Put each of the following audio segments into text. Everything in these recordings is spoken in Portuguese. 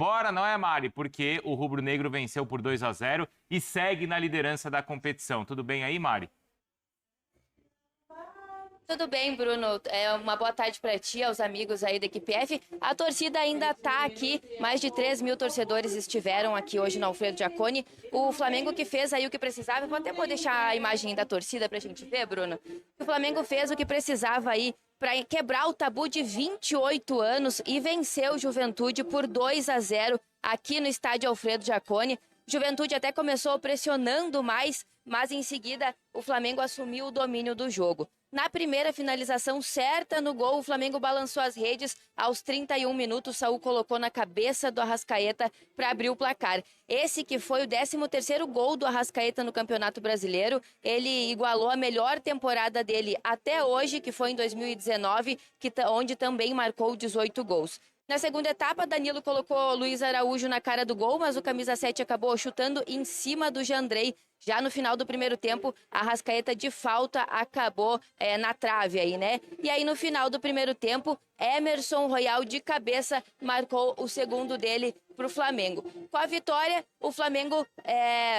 Bora, não é, Mari? Porque o rubro-negro venceu por 2-0 e segue na liderança da competição. Tudo bem aí, Mari? Tudo bem, Bruno. Uma boa tarde para ti, aos amigos aí da equipe F. A torcida ainda está aqui, mais de 3 mil torcedores estiveram aqui hoje no Alfredo Jaconi. O Flamengo que fez aí o que precisava, vou até deixar a imagem da torcida para a gente ver, Bruno. O Flamengo fez o que precisava aí para quebrar o tabu de 28 anos e venceu o Juventude por 2-0 aqui no estádio Alfredo Jaconi. Juventude até começou pressionando mais, mas em seguida o Flamengo assumiu o domínio do jogo. Na primeira finalização certa no gol, o Flamengo balançou as redes. Aos 31 minutos, Saul colocou na cabeça do Arrascaeta para abrir o placar. Esse que foi o 13º gol do Arrascaeta no Campeonato Brasileiro. Ele igualou a melhor temporada dele até hoje, que foi em 2019, onde também marcou 18 gols. Na segunda etapa, Danilo colocou Luiz Araújo na cara do gol, mas o camisa 7 acabou chutando em cima do Jandrei. Já no final do primeiro tempo, a Arrascaeta de falta acabou na trave aí, né? E aí no final do primeiro tempo, Emerson Royal de cabeça marcou o segundo dele para o Flamengo. Com a vitória, o Flamengo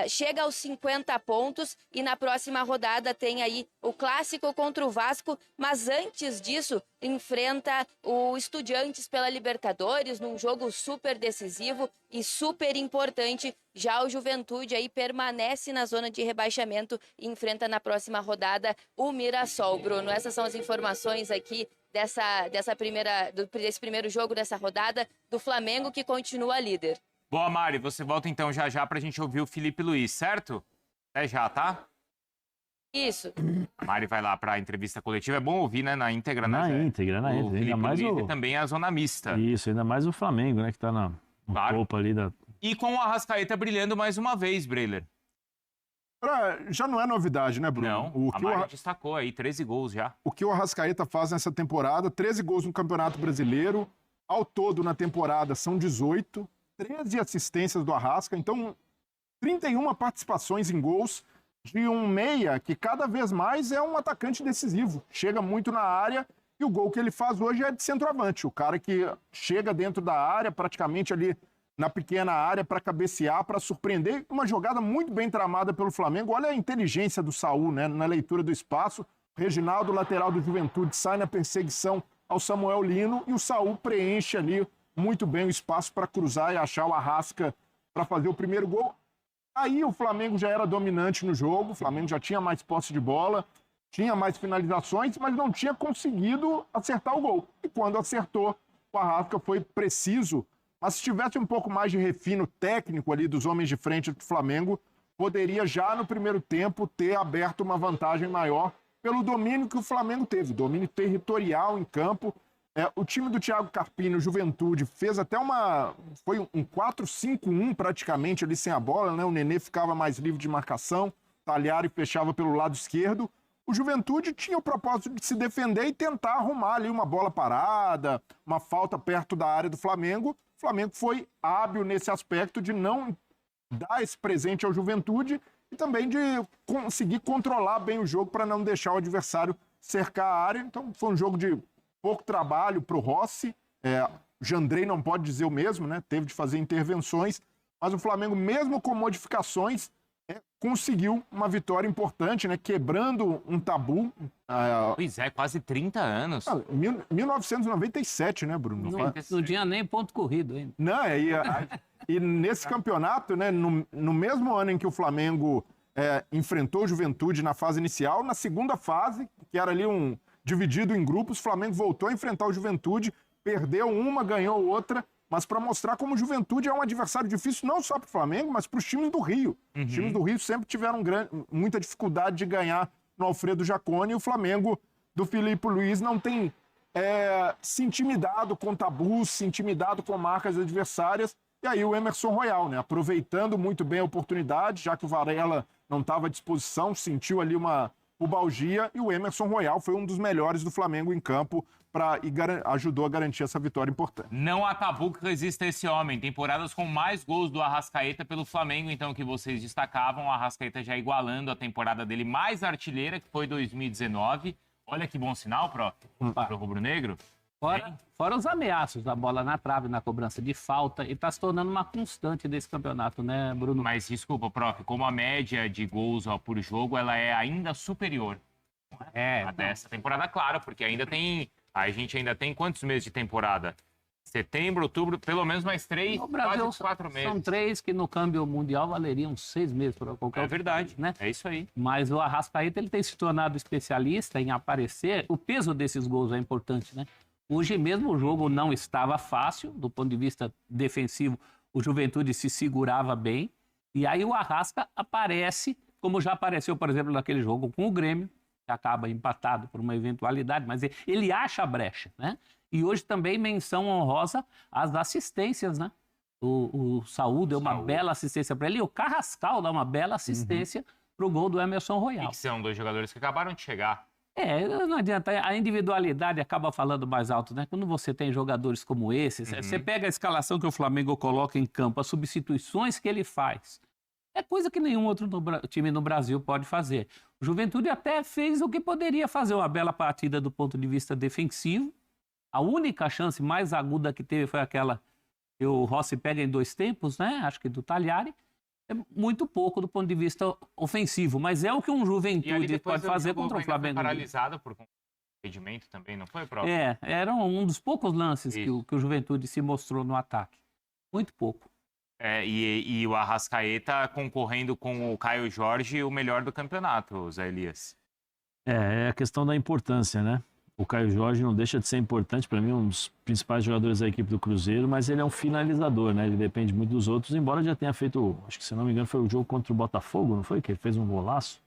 chega aos 50 pontos e na próxima rodada tem aí o clássico contra o Vasco, mas antes disso enfrenta o Estudiantes pela Libertadores num jogo super decisivo e super importante. Já o Juventude aí permanece na zona de rebaixamento e enfrenta na próxima rodada o Mirassol. Bruno, essas são as informações aqui desse primeiro jogo dessa rodada do Flamengo, que continua líder. Boa, Mari. Você volta então já pra gente ouvir o Felipe Luiz, certo? É já, tá? Isso. A Mari vai lá pra entrevista coletiva. É bom ouvir, né? Na íntegra, né? Na íntegra. O Felipe Ainda mais Luiz e também a zona mista. Isso, ainda mais o Flamengo, né? Que tá no Claro. topo ali da... E com o Arrascaeta brilhando mais uma vez, Breiler. Já não é novidade, né, Bruno? Não, a Mari destacou aí, 13 gols já. O que o Arrascaeta faz nessa temporada, 13 gols no Campeonato Brasileiro, ao todo na temporada são 18, 13 assistências do Arrasca, então 31 participações em gols de um meia que cada vez mais é um atacante decisivo, chega muito na área e o gol que ele faz hoje é de centroavante, o cara que chega dentro da área, praticamente ali na pequena área para cabecear, para surpreender. Uma jogada muito bem tramada pelo Flamengo. Olha a inteligência do Saul, né, na leitura do espaço. Reginaldo, lateral do Juventude, sai na perseguição ao Samuel Lino e o Saul preenche ali muito bem o espaço para cruzar e achar o Arrasca para fazer o primeiro gol. Aí o Flamengo já era dominante no jogo, o Flamengo já tinha mais posse de bola, tinha mais finalizações, mas não tinha conseguido acertar o gol. E quando acertou, o Arrasca foi preciso. Mas se tivesse um pouco mais de refino técnico ali dos homens de frente do Flamengo, poderia já no primeiro tempo ter aberto uma vantagem maior pelo domínio que o Flamengo teve, domínio territorial em campo. O time do Thiago Carpini, o Juventude, fez até foi um 4-5-1 praticamente ali sem a bola, né? O Nenê ficava mais livre de marcação, Talhari fechava pelo lado esquerdo. O Juventude tinha o propósito de se defender e tentar arrumar ali uma bola parada, uma falta perto da área do Flamengo. O Flamengo foi hábil nesse aspecto de não dar esse presente ao Juventude e também de conseguir controlar bem o jogo para não deixar o adversário cercar a área. Então foi um jogo de pouco trabalho para o Rossi. O Jandrei não pode dizer o mesmo, né? Teve de fazer intervenções, mas o Flamengo, mesmo com modificações, conseguiu uma vitória importante, né? Quebrando um tabu. Pois é, quase 30 anos. 1997, né, Bruno? Não tinha nem ponto corrido ainda. Não, e nesse campeonato, né, no mesmo ano em que o Flamengo enfrentou o Juventude na fase inicial, na segunda fase, que era ali dividido em grupos, o Flamengo voltou a enfrentar o Juventude, perdeu uma, ganhou outra, mas para mostrar como o Juventude é um adversário difícil não só para o Flamengo, mas para os times do Rio. Os times do Rio sempre tiveram muita dificuldade de ganhar no Alfredo Jaconi, e o Flamengo do Felipe Luiz não tem se intimidado com tabus, se intimidado com marcas adversárias. E aí o Emerson Royal, né, aproveitando muito bem a oportunidade, já que o Varela não estava à disposição, sentiu ali uma pubalgia, e o Emerson Royal foi um dos melhores do Flamengo em campo e ajudou a garantir essa vitória importante. Não há tabu que resista a esse homem. Temporadas com mais gols do Arrascaeta pelo Flamengo, então, que vocês destacavam. O Arrascaeta já igualando a temporada dele mais artilheira, que foi 2019. Olha que bom sinal pro rubro-negro. Fora os ameaços da bola na trave, na cobrança de falta, e está se tornando uma constante desse campeonato, né, Bruno? Mas desculpa, prof, como a média de gols por jogo, ela é ainda superior a dessa temporada, claro, porque a gente ainda tem quantos meses de temporada? Setembro, outubro, pelo menos mais 3, No Brasil, quase 4 meses. são 3 que no câmbio mundial valeriam 6 meses para qualquer É verdade, né? É isso aí. Mas o Arrascaeta ele tem se tornado especialista em aparecer. O peso desses gols é importante, né? Hoje mesmo o jogo não estava fácil, do ponto de vista defensivo, o Juventude se segurava bem. E aí o Arrasca aparece, como já apareceu, por exemplo, naquele jogo com o Grêmio, que acaba empatado por uma eventualidade, mas ele acha a brecha, né? E hoje também menção honrosa às assistências, né? O Saúl deu uma bela assistência para ele e o Carrascal dá uma bela assistência para o gol do Emerson E Royal. que são 2 jogadores que acabaram de chegar. Não adianta, a individualidade acaba falando mais alto, né? Quando você tem jogadores como esses, você pega a escalação que o Flamengo coloca em campo, as substituições que ele faz, é coisa que nenhum outro time no Brasil pode fazer. O Juventude até fez o que poderia fazer, uma bela partida do ponto de vista defensivo. A única chance mais aguda que teve foi aquela que o Rossi pega em 2 tempos, né? Acho que do Talhari. É muito pouco do ponto de vista ofensivo, mas é o que um Juventude pode fazer contra o Flamengo. Foi paralisado por impedimento também, não foi, próprio? Era um dos poucos lances que o Juventude se mostrou no ataque. Muito pouco. E o Arrascaeta concorrendo com o Caio Jorge, o melhor do campeonato, Zé Elias. É a questão da importância, né? O Caio Jorge não deixa de ser importante, para mim, um dos principais jogadores da equipe do Cruzeiro, mas ele é um finalizador, né? Ele depende muito dos outros, embora já tenha feito, acho que se não me engano, foi o jogo contra o Botafogo, não foi? Que ele fez um golaço?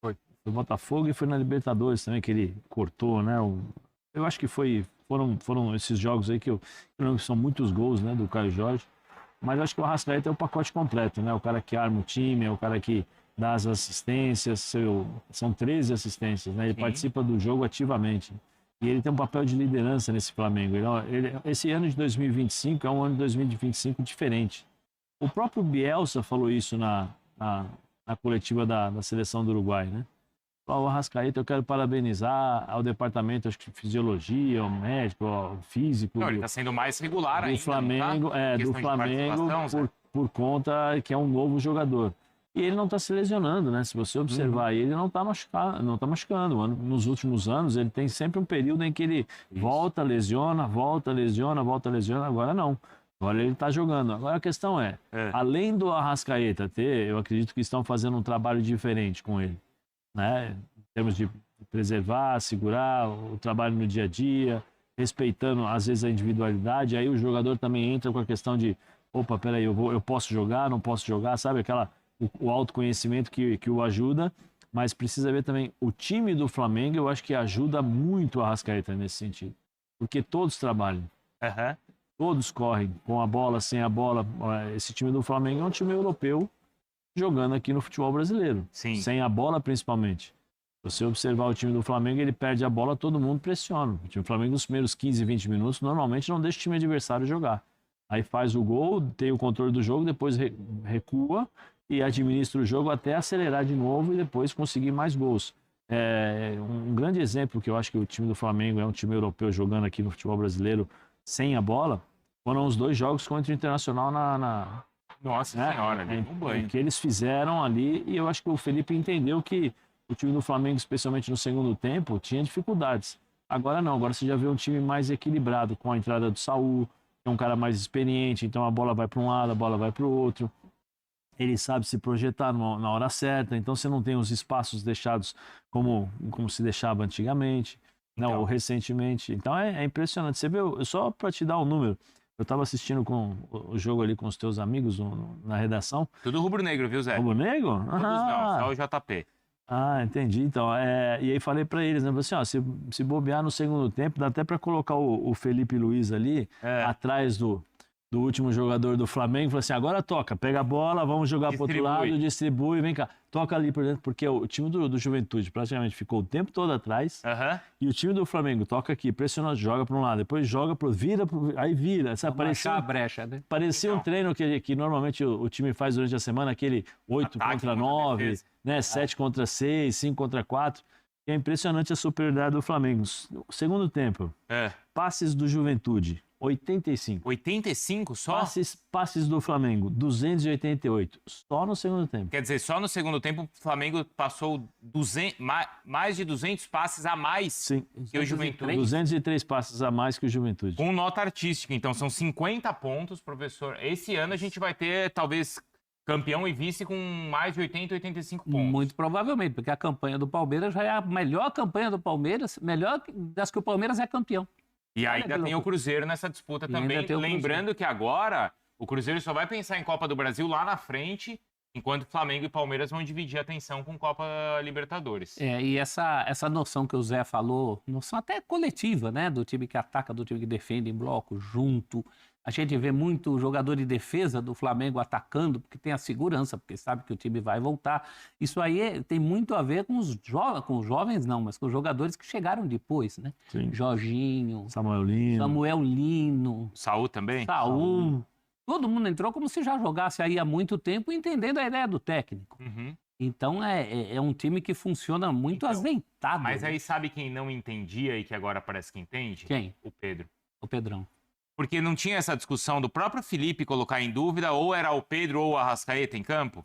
Foi o Botafogo e foi na Libertadores também, que ele cortou, né? Eu acho que foram esses jogos aí que eu lembro que são muitos gols, né, do Caio Jorge, mas eu acho que o Arrascaeta é o pacote completo, né? O cara que arma o time, é o cara que dá as assistências, são 13 assistências, né? Ele participa do jogo ativamente. E ele tem um papel de liderança nesse Flamengo. Esse ano de 2025 é um ano de 2025 diferente. O próprio Bielsa falou isso na coletiva da seleção do Uruguai, né? O Arrascaeta, eu quero parabenizar ao departamento, acho que de fisiologia, ao médico, ao físico. Não, ele está sendo mais regular ainda, do Flamengo, do Flamengo por conta que é um novo jogador. E ele não está se lesionando, né? Se você observar, ele não está machucando. Nos últimos anos, ele tem sempre um período em que ele volta, lesiona. Agora não. Agora ele está jogando. Agora a questão além do Arrascaeta eu acredito que estão fazendo um trabalho diferente com ele, né? Em termos de preservar, segurar o trabalho no dia a dia, respeitando às vezes a individualidade. Aí o jogador também entra com a questão de, opa, peraí, eu posso jogar, não posso jogar, sabe? O autoconhecimento que o ajuda, mas precisa ver também o time do Flamengo, eu acho que ajuda muito o Arrascaeta nesse sentido, porque todos trabalham, todos correm, com a bola, sem a bola. Esse time do Flamengo é um time europeu jogando aqui no futebol brasileiro, sem a bola principalmente. Se você observar o time do Flamengo, ele perde a bola, todo mundo pressiona. O time do Flamengo nos primeiros 15, 20 minutos normalmente não deixa o time adversário jogar. Aí faz o gol, tem o controle do jogo, depois recua e administra o jogo até acelerar de novo e depois conseguir mais gols. Um grande exemplo que eu acho que o time do Flamengo é um time europeu jogando aqui no futebol brasileiro sem a bola, foram os 2 jogos contra o Internacional Nossa Senhora, um banho. Que eles fizeram ali, e eu acho que o Felipe entendeu que o time do Flamengo, especialmente no segundo tempo, tinha dificuldades. Agora não, agora você já vê um time mais equilibrado, com a entrada do Saúl, que é um cara mais experiente, então a bola vai para um lado, a bola vai para o outro. Ele sabe se projetar na hora certa, então você não tem os espaços deixados como se deixava antigamente, não, ou recentemente. Então é impressionante. Você vê, só para te dar um número, eu estava assistindo o jogo ali com os teus amigos na redação. Tudo rubro-negro, viu, Zé? Rubro-negro? Todos não, só o JP. Entendi. Então, e aí falei para eles, né? Assim, se bobear no segundo tempo, dá até para colocar o Felipe Luiz ali, atrás do último jogador do Flamengo, falou assim, agora toca, pega a bola, vamos jogar para o outro lado, distribui, vem cá, toca ali por dentro, porque o time do Juventude praticamente ficou o tempo todo atrás, e o time do Flamengo toca aqui, pressiona, joga para um lado, depois joga aí vira, sabe? Parecia a brecha, né? Parecia um treino que normalmente o time faz durante a semana, aquele 8 contra 9, né? 7 contra 6, 5 contra 4. É impressionante a superioridade do Flamengo. Segundo tempo, passes do Juventude, 85. 85 só? Passes do Flamengo, 288. Só no segundo tempo. Quer dizer, só no segundo tempo o Flamengo passou mais de 200 passes a mais que o Juventude. 203 passes a mais que o Juventude. Com nota artística, então são 50 pontos, professor. Esse ano a gente vai ter, talvez, campeão e vice com mais de 80, 85 pontos. Muito provavelmente, porque a campanha do Palmeiras já é a melhor campanha do Palmeiras, melhor das que o Palmeiras é campeão. E ainda tem o Cruzeiro nessa disputa também. Lembrando que agora o Cruzeiro só vai pensar em Copa do Brasil lá na frente, enquanto Flamengo e Palmeiras vão dividir a atenção com Copa Libertadores. E essa noção que o Zé falou, noção até coletiva, né? Do time que ataca, do time que defende em bloco, junto. A gente vê muito jogador de defesa do Flamengo atacando, porque tem a segurança, porque sabe que o time vai voltar. Isso aí tem muito a ver com os jovens, não, mas com os jogadores que chegaram depois, né? Sim. Jorginho, Samuel Lino. Saul também? Saul. Todo mundo entrou como se já jogasse aí há muito tempo, entendendo a ideia do técnico. Uhum. Então é um time que funciona muito azeitado. Mas aí sabe quem não entendia e que agora parece que entende? Quem? O Pedro. O Pedrão. Porque não tinha essa discussão do próprio Felipe colocar em dúvida ou era o Pedro ou o Arrascaeta em campo?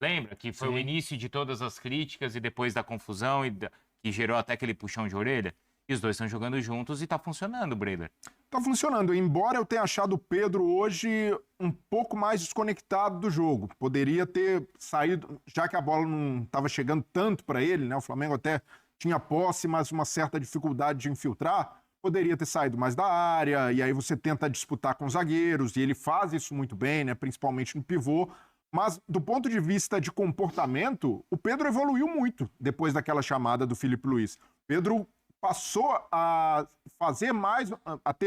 Lembra que foi o início de todas as críticas e depois da confusão que gerou até aquele puxão de orelha? E os dois estão jogando juntos e tá funcionando, Breler. Tá funcionando, embora eu tenha achado o Pedro hoje um pouco mais desconectado do jogo. Poderia ter saído, já que a bola não estava chegando tanto para ele, né? O Flamengo até tinha posse, mas uma certa dificuldade de infiltrar. Poderia ter saído mais da área, e aí você tenta disputar com os zagueiros, e ele faz isso muito bem, né? Principalmente no pivô. Mas, do ponto de vista de comportamento, o Pedro evoluiu muito depois daquela chamada do Filipe Luiz. Pedro passou a ter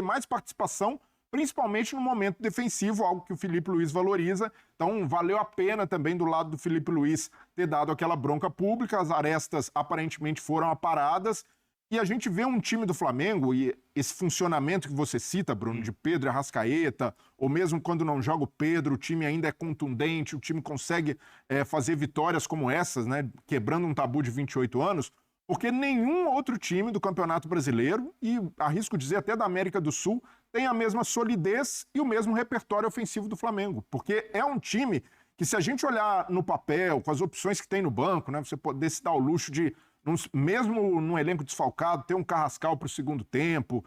mais participação, principalmente no momento defensivo, algo que o Filipe Luiz valoriza. Então, valeu a pena também do lado do Filipe Luiz ter dado aquela bronca pública, as arestas aparentemente foram aparadas, e a gente vê um time do Flamengo, e esse funcionamento que você cita, Bruno, de Pedro e Arrascaeta, ou mesmo quando não joga o Pedro, o time ainda é contundente, o time consegue fazer vitórias como essas, né, quebrando um tabu de 28 anos, porque nenhum outro time do Campeonato Brasileiro, e arrisco dizer até da América do Sul, tem a mesma solidez e o mesmo repertório ofensivo do Flamengo. Porque é um time que, se a gente olhar no papel, com as opções que tem no banco, né, você poder se dar o luxo de, mesmo num elenco desfalcado, ter um Carrascal para o segundo tempo,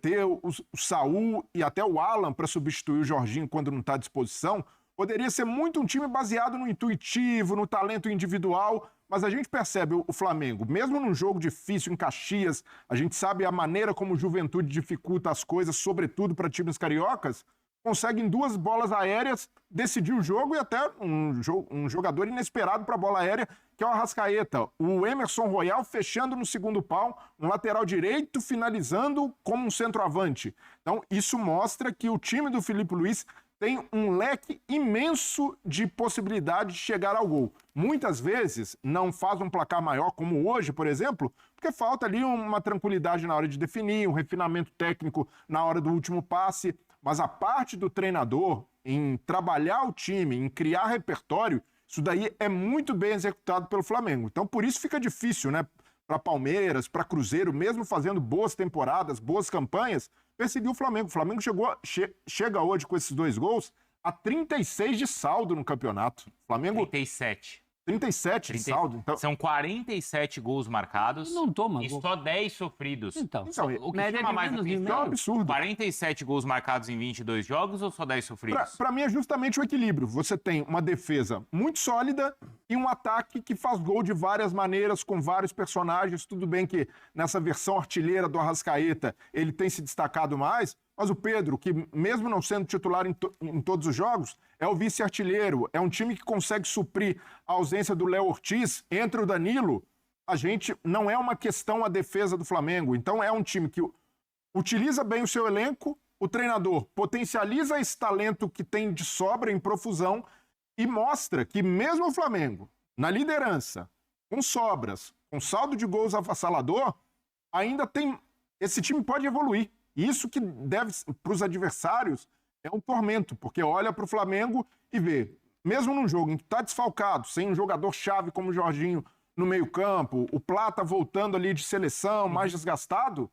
ter o Saul e até o Alan para substituir o Jorginho quando não está à disposição, poderia ser muito um time baseado no intuitivo, no talento individual. Mas a gente percebe o Flamengo, mesmo num jogo difícil em Caxias, a gente sabe a maneira como o Juventude dificulta as coisas, sobretudo para times cariocas, consegue em 2 bolas aéreas decidir o jogo e até um jogador inesperado para a bola aérea, que é o Arrascaeta. O Emerson Royal fechando no segundo pau, um lateral direito finalizando como um centroavante. Então, isso mostra que o time do Filipe Luiz tem um leque imenso de possibilidade de chegar ao gol. Muitas vezes não faz um placar maior, como hoje, por exemplo, porque falta ali uma tranquilidade na hora de definir, um refinamento técnico na hora do último passe, mas a parte do treinador em trabalhar o time, em criar repertório, isso daí é muito bem executado pelo Flamengo. Então, por isso fica difícil, né, para Palmeiras, para Cruzeiro, mesmo fazendo boas temporadas, boas campanhas, perseguiu o Flamengo. O Flamengo chega hoje com esses 2 gols a 36 de saldo no campeonato. Flamengo 37 de saldo. Então... São 47 gols marcados não toma e gol. Só 10 sofridos. Então o que chama mais atenção é um absurdo. 47 gols marcados em 22 jogos ou só 10 sofridos? Para mim é justamente o equilíbrio. Você tem uma defesa muito sólida e um ataque que faz gol de várias maneiras, com vários personagens. Tudo bem que nessa versão artilheira do Arrascaeta ele tem se destacado mais, mas o Pedro, que mesmo não sendo titular em todos os jogos, é o vice-artilheiro, é um time que consegue suprir a ausência do Léo Ortiz, entre o Danilo, não é uma questão a defesa do Flamengo, então é um time que utiliza bem o seu elenco, o treinador potencializa esse talento que tem de sobra em profusão e mostra que mesmo o Flamengo, na liderança, com sobras, com saldo de gols avassalador, ainda tem... Esse time pode evoluir. Isso que deve, para os adversários, é um tormento, porque olha para o Flamengo e vê, mesmo num jogo em que está desfalcado, sem um jogador-chave como o Jorginho no meio-campo, o Plata voltando ali de seleção, mais desgastado,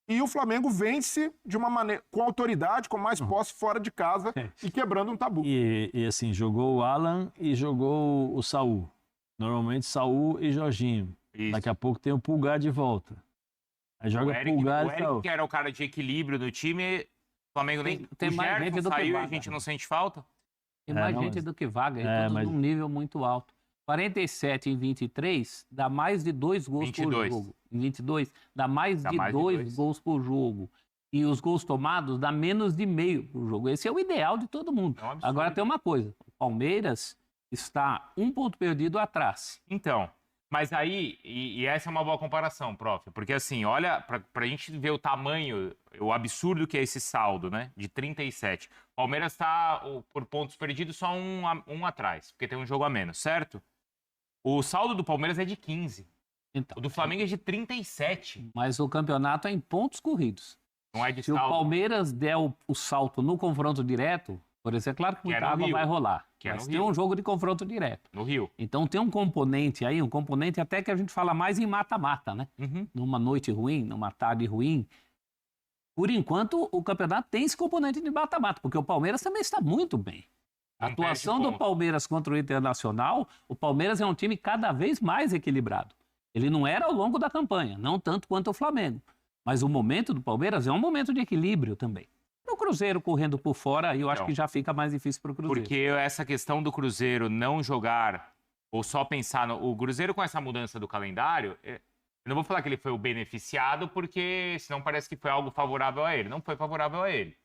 e o Flamengo vence de uma maneira com autoridade, com mais posse fora de casa e quebrando um tabu. E assim, jogou o Alan e jogou o Saul. Normalmente Saul e Jorginho. Isso. Daqui a pouco tem o Pulgar de volta. Aí joga Pulgar o e Eric, Saul. que era o cara de equilíbrio no time, o Flamengo nem... Tem o mais Gerson gente do que saiu e a vaga. gente não sente falta. Tem mais não, gente mas- do que vaga, e todos mas- num nível muito alto. 47 em 23 dá mais de 2 gols 22. por jogo. Em 22 dá mais Dá de mais de 2 dois. gols por jogo. E os gols tomados dá menos de meio por jogo. Esse é o ideal de todo mundo. É um absurdo. Agora tem uma coisa, o Palmeiras está 1 ponto perdido atrás. Então, mas aí, e essa é uma boa comparação, prof, porque assim, olha, pra gente ver o tamanho, o absurdo que é esse saldo, né, de 37. Palmeiras tá, por pontos perdidos, só um atrás, porque tem um jogo a menos, certo? O saldo do Palmeiras é de 15, Então, o do Flamengo é de 37, mas o campeonato é em pontos corridos. não é de Se o saldo. Palmeiras der o salto no confronto direto, por exemplo, é claro que Que é muita no água Rio. vai rolar. Que é Mas no tem Rio. um jogo de confronto direto. No Rio. Então tem um componente aí, um componente até que a gente fala mais em mata-mata, né? Uhum. Numa noite ruim, numa tarde ruim. Por enquanto, o campeonato tem esse componente de mata-mata, porque o Palmeiras também está muito bem. A Não atuação perde do ponto. Palmeiras contra o Internacional, o Palmeiras é um time cada vez mais equilibrado. Ele não era ao longo da campanha, não tanto quanto o Flamengo. Mas o momento do Palmeiras é um momento de equilíbrio também. O Cruzeiro correndo por fora, aí eu acho Então, que já fica mais difícil para o Cruzeiro. Porque essa questão do Cruzeiro não jogar, ou só pensar no... O Cruzeiro com essa mudança do calendário, eu não vou falar que ele foi o beneficiado, porque senão parece que foi algo favorável a ele. Não foi favorável a ele,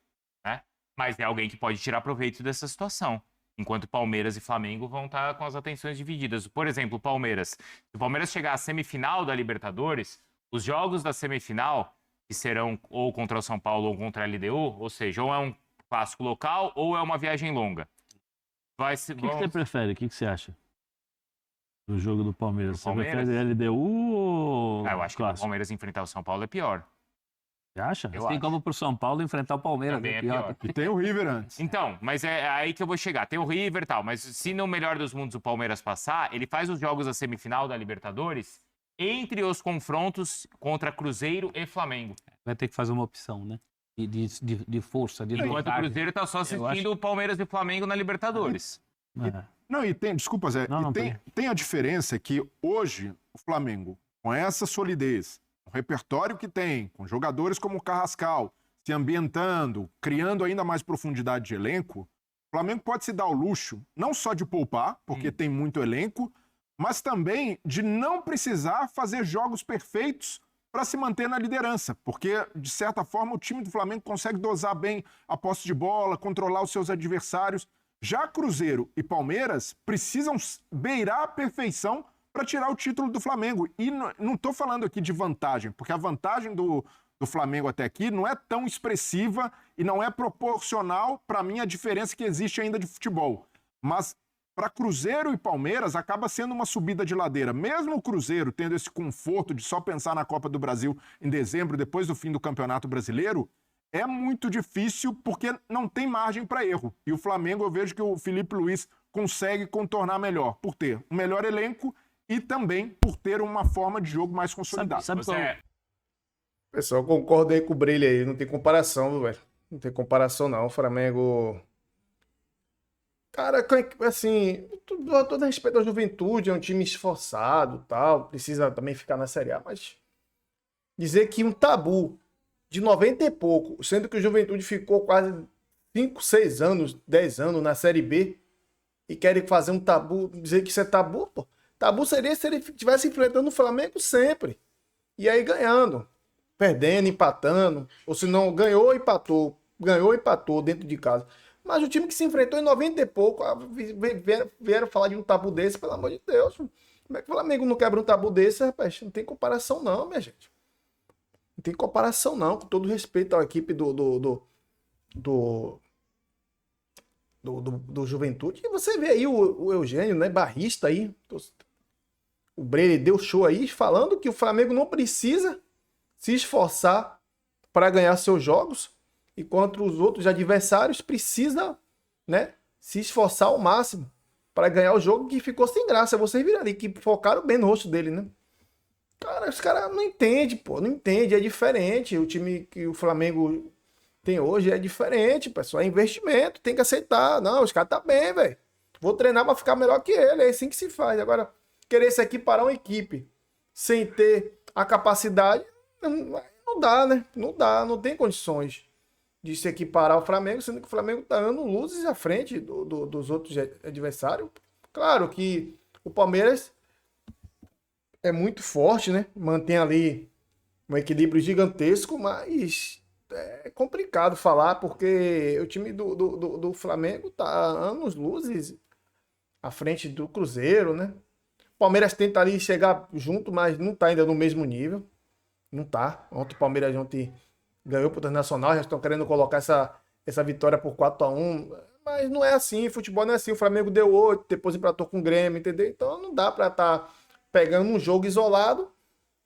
né? Mas é alguém que pode tirar proveito dessa situação. Enquanto Palmeiras e Flamengo vão estar com as atenções divididas. Por exemplo, o Palmeiras. Se o Palmeiras chegar à semifinal da Libertadores, os jogos da semifinal, que serão ou contra o São Paulo ou contra a LDU, ou seja, ou é um clássico local ou é uma viagem longa. Vai ser, O que você prefere? O que você acha? Do jogo do Palmeiras? Do Você Palmeiras? prefere LDU ou eu acho que o clássico? Palmeiras enfrentar o São Paulo é pior. Você acha? Eu Assim acho. como para o São Paulo enfrentar o Palmeiras. Também né? é pior. E tem o River antes. Então, mas é aí que eu vou chegar. Tem o River e tal, mas se no melhor dos mundos o Palmeiras passar, ele faz os jogos da semifinal da Libertadores entre os confrontos contra Cruzeiro e Flamengo. Vai ter que fazer uma opção, né? De força, de Enquanto o vantagem. Cruzeiro tá só assistindo o Palmeiras e o Flamengo na Libertadores. É. Não, e tem, desculpa, Zé, Não, e não, tem a diferença que hoje o Flamengo, com essa solidez, o repertório que tem, com jogadores como o Carrascal, se ambientando, criando ainda mais profundidade de elenco, o Flamengo pode se dar o luxo, não só de poupar, porque tem muito elenco, mas também de não precisar fazer jogos perfeitos para se manter na liderança, porque, de certa forma, o time do Flamengo consegue dosar bem a posse de bola, controlar os seus adversários. Já Cruzeiro e Palmeiras precisam beirar a perfeição para tirar o título do Flamengo. E não estou falando aqui de vantagem, porque a vantagem do Flamengo até aqui não é tão expressiva e não é proporcional, para mim, à diferença que existe ainda de futebol. Mas para Cruzeiro e Palmeiras acaba sendo uma subida de ladeira. Mesmo o Cruzeiro tendo esse conforto de só pensar na Copa do Brasil em dezembro, depois do fim do Campeonato Brasileiro, é muito difícil porque não tem margem para erro. E o Flamengo, eu vejo que o Felipe Luiz consegue contornar melhor, por ter um melhor elenco e também por ter uma forma de jogo mais consolidada. Sabe qual... Você, Pessoal, concordo aí com o Brilho aí. Não tem comparação, velho. Não tem comparação, não. O Flamengo. Cara, assim, todo respeito à Juventude, é um time esforçado tal. Precisa também ficar na Série A, mas dizer que um tabu de 90 e pouco, sendo que o Juventude ficou quase 5, 6 anos, 10 anos na Série B e querem fazer um tabu, dizer que isso é tabu, pô. Tabu seria se ele estivesse enfrentando o Flamengo sempre. E aí ganhando, perdendo, empatando, ou se não, ganhou, empatou dentro de casa. Mas o time que se enfrentou em 90 e pouco, vieram falar de um tabu desse, pelo amor de Deus. Como é que o Flamengo não quebra um tabu desse, rapaz? Não tem comparação não, minha gente. Não tem comparação não, com todo respeito à equipe do Juventude. E você vê aí o Eugênio, né, barrista aí, o Breire deu show aí, falando que o Flamengo não precisa se esforçar para ganhar seus jogos, e contra os outros adversários precisa, né, se esforçar ao máximo. para ganhar o jogo, que ficou sem graça. Vocês viram ali que focaram bem no rosto dele, né? Cara, os caras não entendem, pô. Não entendem, é diferente. O time que o Flamengo tem hoje é diferente, pessoal. É investimento, tem que aceitar. Não, os caras tá bem, velho. Vou treinar pra ficar melhor que ele. É assim que se faz. Agora, querer se equiparar uma equipe sem ter a capacidade, não dá, né? Não dá, não tem condições de se equiparar ao Flamengo, sendo que o Flamengo tá dando luzes à frente dos outros adversários. Claro que o Palmeiras é muito forte, né? Mantém ali um equilíbrio gigantesco, mas é complicado falar, porque o time do Flamengo tá anos luzes à frente do Cruzeiro, né? O Palmeiras tenta ali chegar junto, mas não tá ainda no mesmo nível. Não tá. Ontem o Palmeiras ganhou pro Internacional, já estão querendo colocar essa vitória por 4-1. Mas não é assim, futebol não é assim. O Flamengo deu 8, depois empatou com o Grêmio, entendeu? Então não dá pra estar pegando um jogo isolado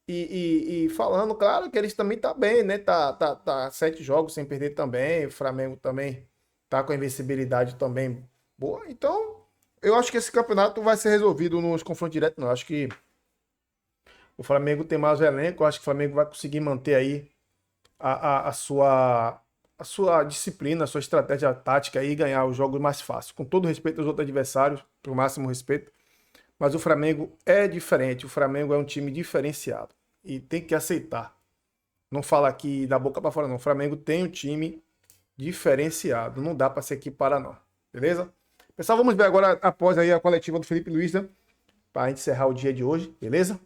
e falando, claro, que eles também tá bem, né? Tá 7 jogos sem perder também. O Flamengo também tá com a invencibilidade também boa. Então, eu acho que esse campeonato vai ser resolvido nos confrontos diretos, não. Eu acho que o Flamengo tem mais o elenco, eu acho que o Flamengo vai conseguir manter aí a sua disciplina, a sua estratégia tática e ganhar os jogos mais fácil. Com todo respeito aos outros adversários, pro máximo respeito. Mas o Flamengo é diferente, o Flamengo é um time diferenciado. E tem que aceitar. Não fala aqui da boca para fora, não. O Flamengo tem um time diferenciado. Não dá para se equiparar, não. Beleza? Pessoal, vamos ver agora, após aí a coletiva do Felipe Luiz, né? Para encerrar o dia de hoje, beleza?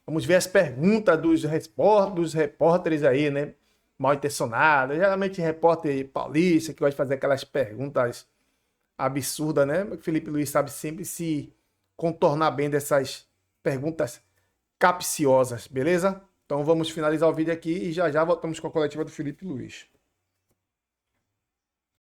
Vamos ver as perguntas dos repórteres aí, né? Mal intencionados. Geralmente repórter paulista que gosta de fazer aquelas perguntas absurdas, né? O Felipe Luiz sabe sempre se contornar bem dessas perguntas capciosas, beleza? Então vamos finalizar o vídeo aqui e já voltamos com a coletiva do Felipe Luiz.